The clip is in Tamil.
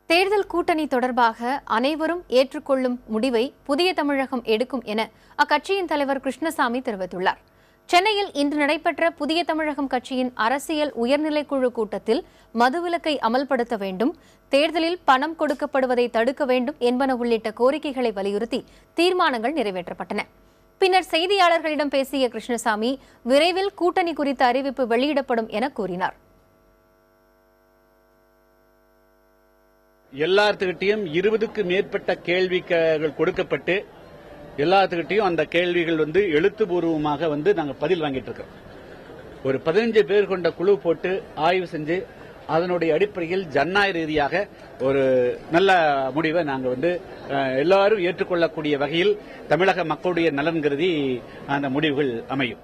தேர்தல் கூட்டணி தொடர்பாக அனைவரும் ஏற்றுக்கொள்ளும் முடிவை புதிய தமிழகம் எடுக்கும் என அக்கட்சியின் தலைவர் கிருஷ்ணசாமி தெரிவித்துள்ளார். சென்னையில் இன்று நடைபெற்ற புதிய தமிழகம் கட்சியின் அரசியல் உயர்நிலைக்குழு கூட்டத்தில் மதுவிலக்கை அமல்படுத்த வேண்டும், தேர்தலில் பணம் கொடுக்கப்படுவதை தடுக்க வேண்டும் என்பன உள்ளிட்ட கோரிக்கைகளை வலியுறுத்தி தீர்மானங்கள் நிறைவேற்றப்பட்டன. பின்னர் செய்தியாளர்களிடம் பேசிய கிருஷ்ணசாமி, விரைவில் கூட்டணி குறித்த அறிவிப்பு வெளியிடப்படும் என கூறினார். எல்லாத்துக்கிட்டையும் 20க்கு மேற்பட்ட கேள்விகள் கொடுக்கப்பட்டு எல்லாத்துக்கிட்டையும் அந்த கேள்விகள் எழுத்துப்பூர்வமாக நாங்க பதில் வாங்கிட்டு இருக்கோம். ஒரு 15 பேர் கொண்ட குழு போட்டு ஆய்வு செஞ்சு அதனுடைய அடிப்படையில் ஜனநாயக ரீதியாக ஒரு நல்ல முடிவை நாங்க எல்லாரும் ஏற்றுக்கொள்ளக்கூடிய வகையில் தமிழக மக்களுடைய நலன் கருதி அந்த முடிவுகள் அமையும்.